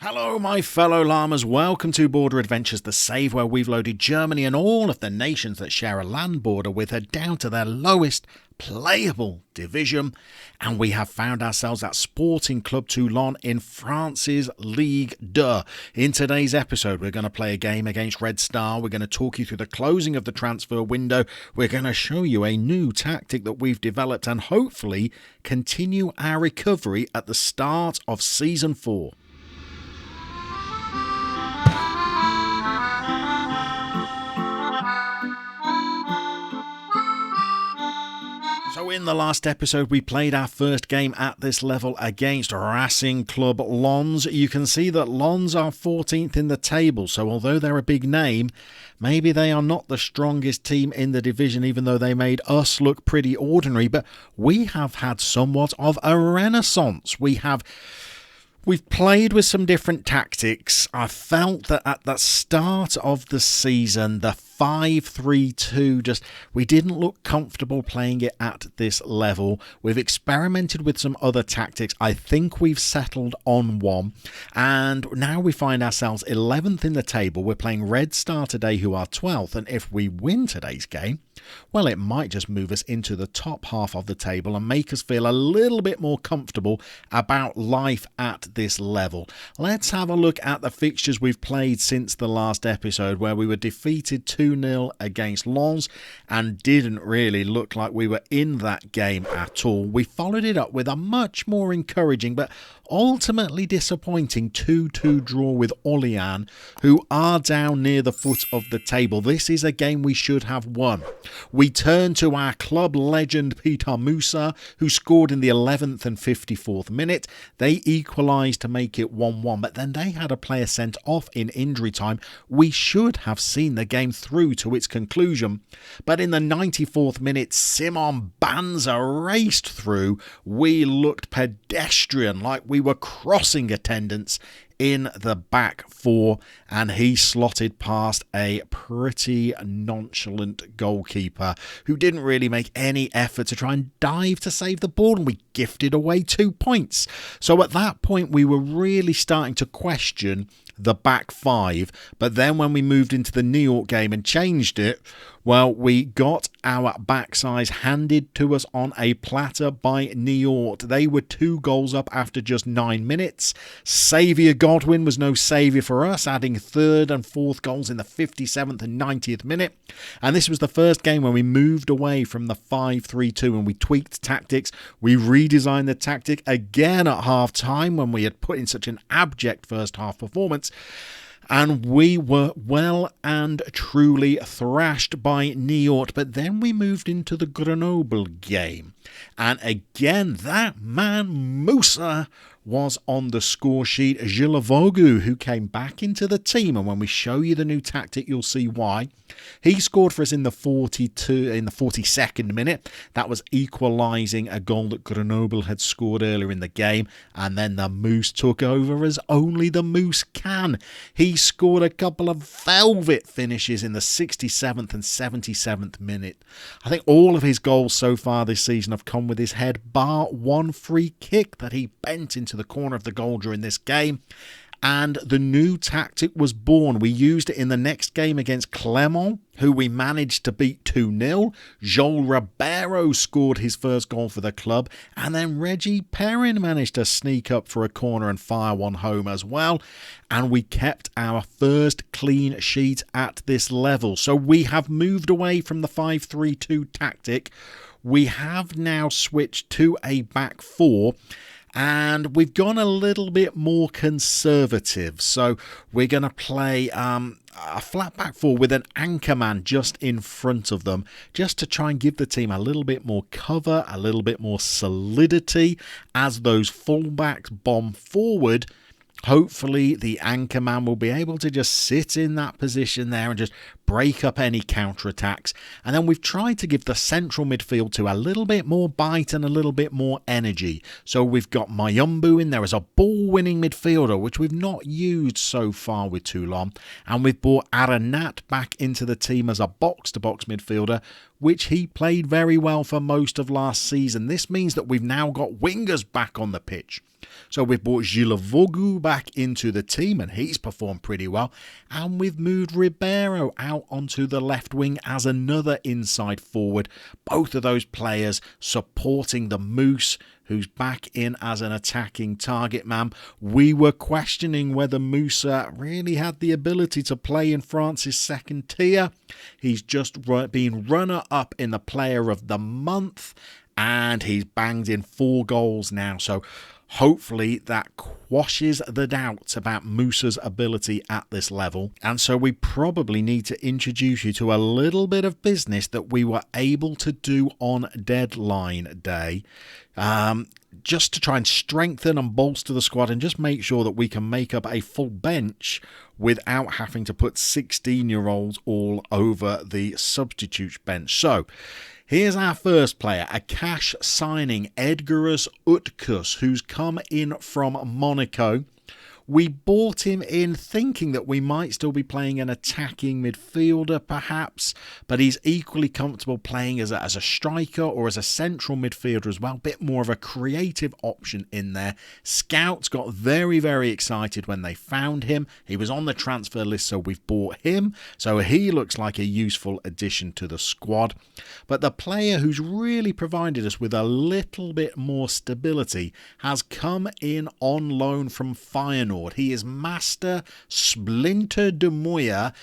Hello, my fellow llamas. Welcome to Border Adventures, the save where we've loaded Germany and all of the nations that share a land border with her down to their lowest playable division. And we have found ourselves at Sporting Club Toulon in France's Ligue 2. In today's episode, we're going to play a game against Red Star. We're going to talk you through the closing of the transfer window. We're going to show you a new tactic that we've developed and hopefully continue our recovery at the start of Season 4. So in the last episode, we played our first game at this level against Racing Club Lens. You can see that Lens are 14th in the table, so although they're a big name, maybe they are not the strongest team in the division, even though they made us look pretty ordinary. But we have had somewhat of a renaissance. We've played with some different tactics. I felt that at the start of the season, the 5-3-2, we didn't look comfortable playing it at this level. We've experimented with some other tactics. I think we've settled on one. And now we find ourselves 11th in the table. We're playing Red Star today, who are 12th. And if we win today's game, well, it might just move us into the top half of the table and make us feel a little bit more comfortable about life at this level. Let's have a look at the fixtures we've played since the last episode, where we were defeated 2-0 against Lens and didn't really look like we were in that game at all. We followed it up with a much more encouraging but ultimately disappointing 2-2 draw with Orléans, who are down near the foot of the table. This is a game we should have won. We turn to our club legend Peter Musa, who scored in the 11th and 54th minute. They equalised to make it 1-1, but then they had a player sent off in injury time. We should have seen the game through to its conclusion, but in the 94th minute, Simon Banza raced through. We looked pedestrian, like we were crossing attendance in the back four, and he slotted past a pretty nonchalant goalkeeper who didn't really make any effort to try and dive to save the ball, and we gifted away 2 points. So at that point we were really starting to question the back five, but then when we moved into the New York game and changed it, well, we got our backsides handed to us on a platter by Niort. They were 2 goals up after just 9 minutes. Saviour Godwin was no saviour for us, adding 3rd and 4th goals in the 57th and 90th minute. And this was the first game when we moved away from the 5-3-2 and we tweaked tactics. We redesigned the tactic again at half-time when we had put in such an abject first-half performance. And we were well and truly thrashed by Niort. But then we moved into the Grenoble game. And again, that man, Musa, was on the score sheet. Gilles Vogu, who came back into the team. And when we show you the new tactic, you'll see why. He scored for us in the 42nd minute. That was equalising a goal that Grenoble had scored earlier in the game. And then the Moose took over as only the Moose can. He scored a couple of velvet finishes in the 67th and 77th minute. I think all of his goals so far this season have come with his head, bar one free kick that he bent into the corner of the goal during this game. And the new tactic was born. We used it in the next game against Clermont, who we managed to beat 2-0. Joel Ribeiro scored his first goal for the club. And then Reggie Perrin managed to sneak up for a corner and fire one home as well. And we kept our first clean sheet at this level. So we have moved away from the 5-3-2 tactic. We have now switched to a back four. And we've gone a little bit more conservative. So we're going to play a flat back four with an anchor man just in front of them, just to try and give the team a little bit more cover, a little bit more solidity as those fullbacks bomb forward. Hopefully the anchor man will be able to just sit in that position there and just break up any counter-attacks. And then we've tried to give the central midfield to a little bit more bite and a little bit more energy. So we've got Mayumbu in there as a ball-winning midfielder, which we've not used so far with Toulon. And we've brought Aranat back into the team as a box-to-box midfielder, which he played very well for most of last season. This means that we've now got wingers back on the pitch. So we've brought Zhilavoglu back into the team and he's performed pretty well. And we've moved Ribeiro out onto the left wing as another inside forward. Both of those players supporting the Moose, who's back in as an attacking target man. We were questioning whether Musa really had the ability to play in France's second tier. He's just been runner-up in the Player of the Month and he's banged in 4 goals now. So hopefully that quashes the doubts about Musa's ability at this level. And so we probably need to introduce you to a little bit of business that we were able to do on deadline day. Just to try and strengthen and bolster the squad and just make sure that we can make up a full bench without having to put 16-year-olds all over the substitutes bench. So here's our first player, a cash signing, Edgarus Utkus, who's come in from Monaco. We bought him in thinking that we might still be playing an attacking midfielder perhaps, but he's equally comfortable playing as a striker or as a central midfielder as well. Bit more of a creative option in there. Scouts got very, very excited when they found him. He was on the transfer list, so we've bought him. So he looks like a useful addition to the squad. But the player who's really provided us with a little bit more stability has come in on loan from Feyenoord. He is Master Splinter de Moya.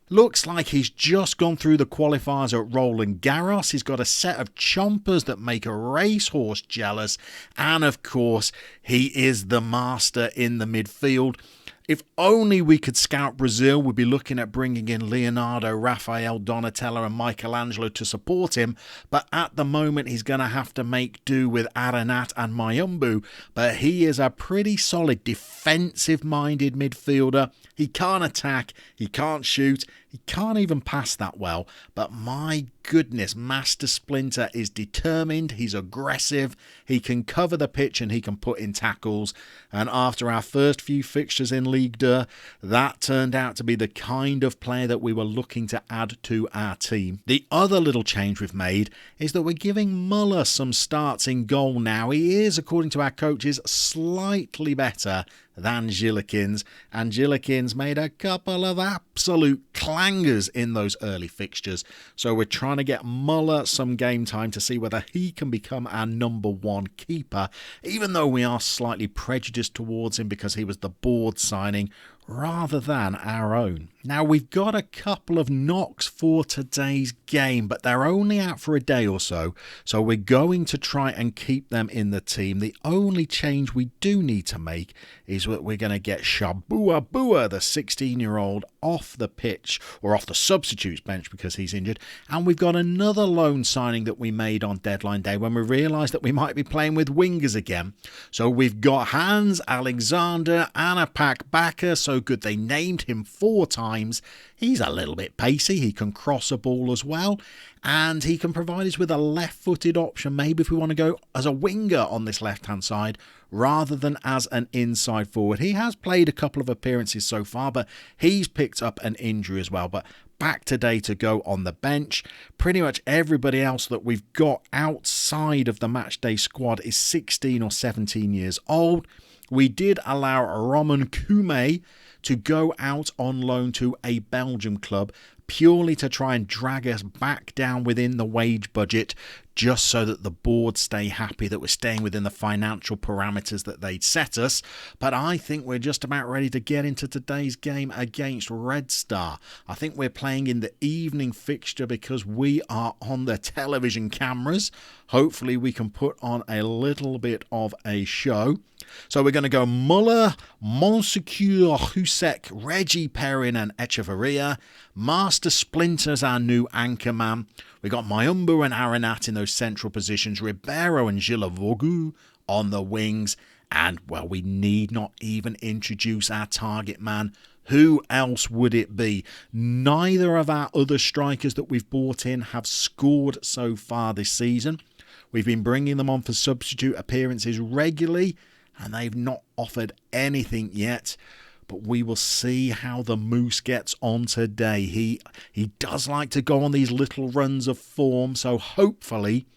Looks like he's just gone through the qualifiers at Roland Garros. He's got a set of chompers that make a racehorse jealous. And of course, he is the master in the midfield. If only we could scout Brazil, we'd be looking at bringing in Leonardo, Raphael, Donatello and Michelangelo to support him. But at the moment, he's going to have to make do with Aranat and Mayumbu. But he is a pretty solid defensive-minded midfielder. He can't attack, he can't shoot, he can't even pass that well. But my goodness, Master Splinter is determined, he's aggressive, he can cover the pitch and he can put in tackles. And after our first few fixtures in Ligue 2, that turned out to be the kind of player that we were looking to add to our team. The other little change we've made is that we're giving Muller some starts in goal now. He is, according to our coaches, slightly better than Gillikins, and Gillikins made a couple of absolute clangers in those early fixtures. So we're trying to get Muller some game time to see whether he can become our number 1 keeper, even though we are slightly prejudiced towards him because he was the board signing rather than our own. Now, we've got a couple of knocks for today's game, but they're only out for a day or so, so we're going to try and keep them in the team. The only change we do need to make is that we're going to get Shabua Bua, the 16-year-old, off the pitch, or off the substitutes bench because he's injured, and we've got another loan signing that we made on deadline day when we realised that we might be playing with wingers again. So we've got Hans Alexander Anapak Bakker, so good they named him 4 times. He's a little bit pacey, he can cross a ball as well, and he can provide us with a left-footed option, maybe if we want to go as a winger on this left-hand side rather than as an inside forward. He has played a couple of appearances so far, but he's picked up an injury as well. But back today to go on the bench. Pretty much everybody else that we've got outside of the matchday squad is 16 or 17 years old. We did allow Roman Kume to go out on loan to a Belgium club purely to try and drag us back down within the wage budget, just so that the board stay happy that we're staying within the financial parameters that they'd set us. But I think we're just about ready to get into today's game against Red Star. I think we're playing in the evening fixture because we are on the television cameras. Hopefully we can put on a little bit of a show. So we're going to go Muller, Monsecure, Husek, Reggie Perrin and Echeverria. Master Splinter's our new anchor man. We got Mayumbu and Aranat in those central positions, Ribeiro and Zhilavoglu on the wings, and, well, we need not even introduce our target man. Who else would it be? Neither of our other strikers that we've bought in have scored so far this season. We've been bringing them on for substitute appearances regularly, and they've not offered anything yet. But we will see how the Moose gets on today. He does like to go on these little runs of form, so hopefully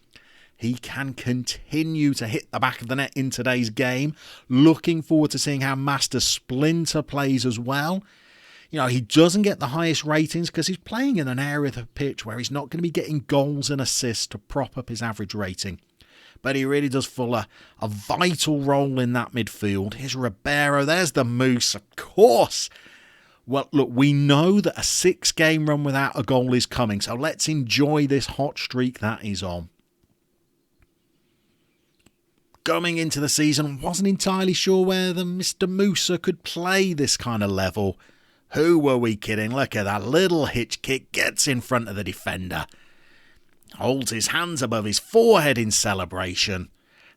he can continue to hit the back of the net in today's game. Looking forward to seeing how Master Splinter plays as well. You know, he doesn't get the highest ratings because he's playing in an area of the pitch where he's not going to be getting goals and assists to prop up his average rating. But he really does fill a vital role in that midfield. Here's Ribeiro. There's the Moose, of course. Well, look, we know that a 6-game run without a goal is coming, so let's enjoy this hot streak that is on. Coming into the season, wasn't entirely sure whether Mr. Musa could play this kind of level. Who were we kidding? Look at that little hitch kick, gets in front of the defender. Holds his hands above his forehead in celebration.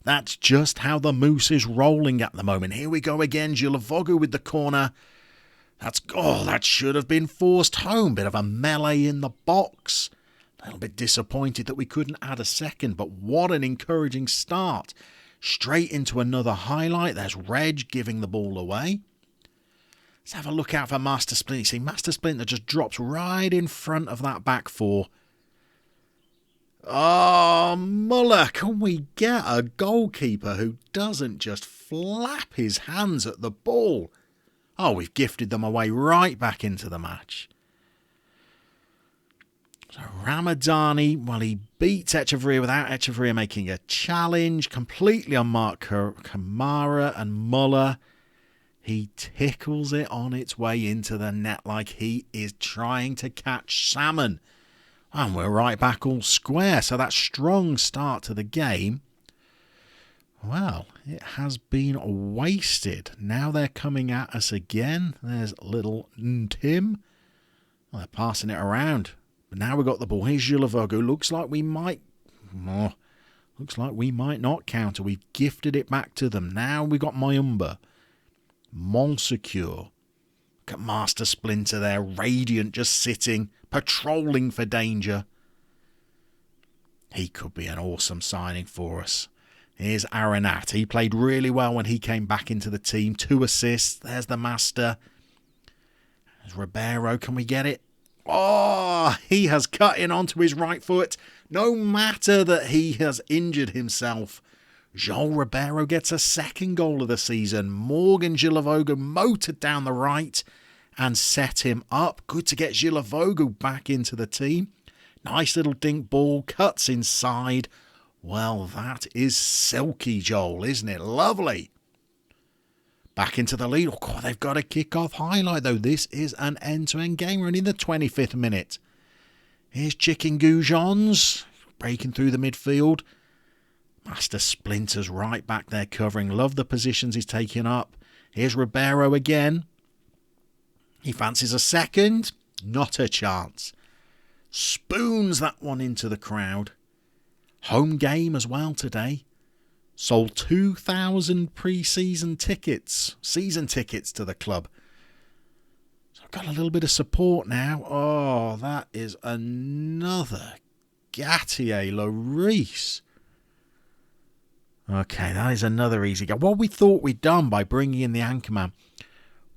That's just how the Moose is rolling at the moment. Here we go again, Zhilovogu with the corner. That should have been forced home. Bit of a melee in the box. A little bit disappointed that we couldn't add a second, but what an encouraging start. Straight into another highlight. There's Reg giving the ball away. Let's have a look out for Master Splinter. You see, Master Splinter just drops right in front of that back four. Oh, Muller, can we get a goalkeeper who doesn't just flap his hands at the ball? Oh, we've gifted them away right back into the match. So Ramadani, well, he beats Echeverria without Echeverria making a challenge. Completely unmarked Kamara and Muller. He tickles it on its way into the net like he is trying to catch salmon. And we're right back all square. So that strong start to the game, well, it has been wasted. Now they're coming at us again. There's little Tim. Well, they're passing it around. But now we've got the ball. Here's Zhilovogu. Looks like we might not counter. We've gifted it back to them. Now we've got Mayumba. Monsecure. Look at Master Splinter there. Radiant, just sitting, patrolling for danger. He could be an awesome signing for us. Here's Arenat. He played really well when he came back into the team. 2 assists. There's the Master. There's Ribeiro. Can we get it? Oh, he has cut in onto his right foot. No matter that he has injured himself. Joel Ribeiro gets a second goal of the season. Morgan Zhilovogu motored down the right and set him up. Good to get Zhilovogu back into the team. Nice little dink ball. Cuts inside. Well, that is silky, Joel, isn't it? Lovely. Back into the lead. Oh, God, they've got a kick-off highlight, though. This is an end-to-end game. We're in the 25th minute. Here's Chicken Goujons breaking through the midfield. Master Splinter's right back there covering. Love the positions he's taking up. Here's Ribeiro again. He fancies a second. Not a chance. Spoons that one into the crowd. Home game as well today. Sold 2,000 pre-season tickets, season tickets to the club. So I've got a little bit of support now. Oh, that is another Gatier Lloris. Okay, that is another easy goal. What we thought we'd done by bringing in the anchorman,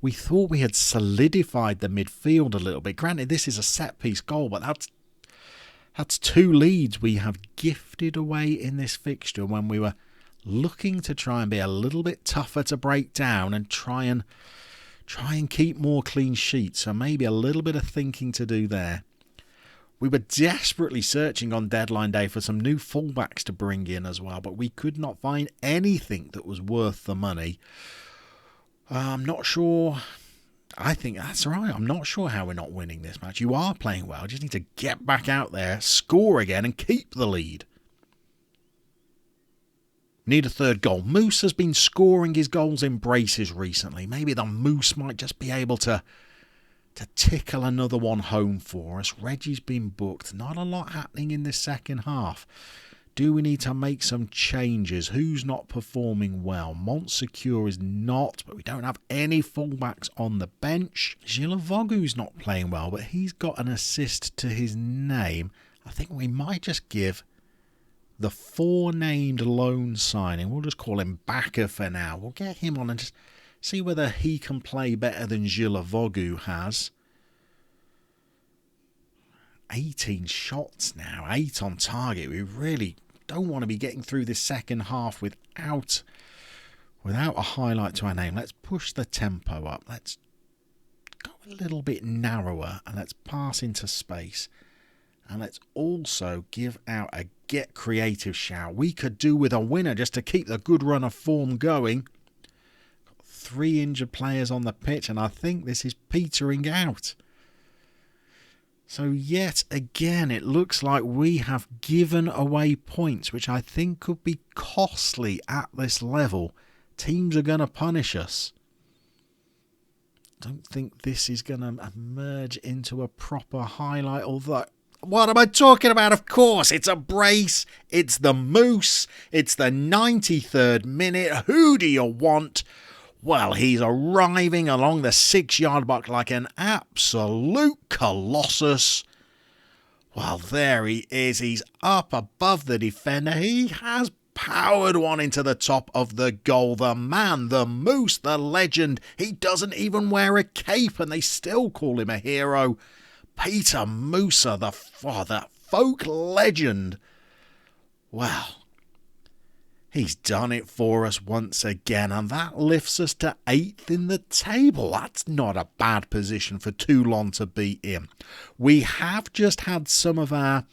we thought we had solidified the midfield a little bit. Granted, this is a set-piece goal, but that's 2 leads we have gifted away in this fixture when we were looking to try and be a little bit tougher to break down and try and keep more clean sheets. So maybe a little bit of thinking to do there. We were desperately searching on deadline day for some new fullbacks to bring in as well, but we could not find anything that was worth the money. I'm not sure. I think that's right. I'm not sure how we're not winning this match. You are playing well. You just need to get back out there, score again, and keep the lead. Need a third goal. Moose has been scoring his goals in braces recently. Maybe the Moose might just be able to tickle another one home for us. Reggie's been booked. Not a lot happening in this second half. Do we need to make some changes? Who's not performing well? Montsecure is not, but we don't have any fullbacks on the bench. Zhilovogu's not playing well, but he's got an assist to his name. I think we might just give the 4 named loan signing. We'll just call him Backer for now. We'll get him on and just See whether he can play better than Gilavogu has. 18 shots now, 8 on target. We really don't want to be getting through this second half without a highlight to our name. Let's push the tempo up. Let's go a little bit narrower and let's pass into space. And let's also give out a get creative shout. We could do with a winner just to keep the good run of form going. Got 3 injured players on the pitch and I think this is petering out. So yet again, it looks like we have given away points, which I think could be costly at this level. Teams are going to punish us. Don't think this is going to emerge into a proper highlight, although... What am I talking about? Of course, it's a brace. It's the Moose. It's the 93rd minute. Who do you want? Well, he's arriving along the 6-yard mark like an absolute colossus. Well, there he is. He's up above the defender. He has powered one into the top of the goal. The man, the Moose, the legend. He doesn't even wear a cape and they still call him a hero. Peter Musa, the folk legend. Well, he's done it for us once again, and that lifts us to 8th in the table. That's not a bad position for Toulon to be in. We have just had some of our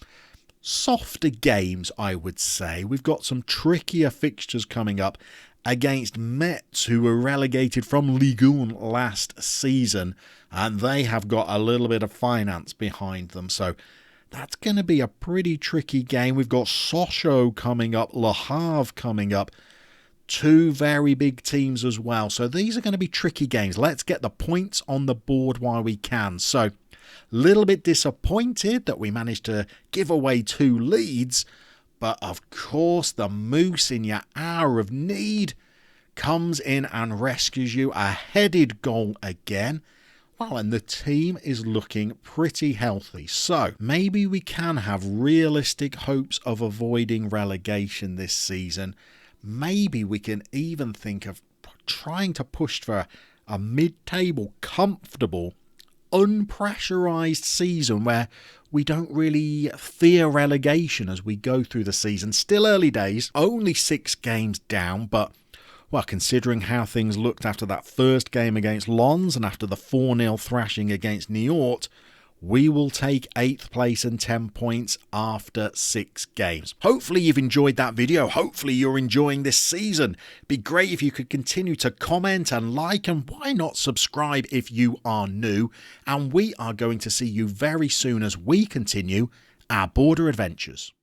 softer games, I would say. We've got some trickier fixtures coming up against Metz, who were relegated from Ligue 1 last season, and they have got a little bit of finance behind them, so that's going to be a pretty tricky game. We've got Sochaux coming up, Le Havre coming up, 2 very big teams as well, so these are going to be tricky games. Let's get the points on the board while we can. So, little bit disappointed that we managed to give away 2 leads, but of course, the Moose in your hour of need comes in and rescues you. A headed goal again. Well, and the team is looking pretty healthy. So, maybe we can have realistic hopes of avoiding relegation this season. Maybe we can even think of trying to push for a mid-table, comfortable, unpressurised season where we don't really fear relegation as we go through the season. Still early days, only 6 games down, but, well, considering how things looked after that first game against Lens and after the 4-0 thrashing against Niort, we will take 8th place and 10 points after 6 games. Hopefully you've enjoyed that video. Hopefully you're enjoying this season. It'd be great if you could continue to comment and like, and why not subscribe if you are new. And we are going to see you very soon as we continue our border adventures.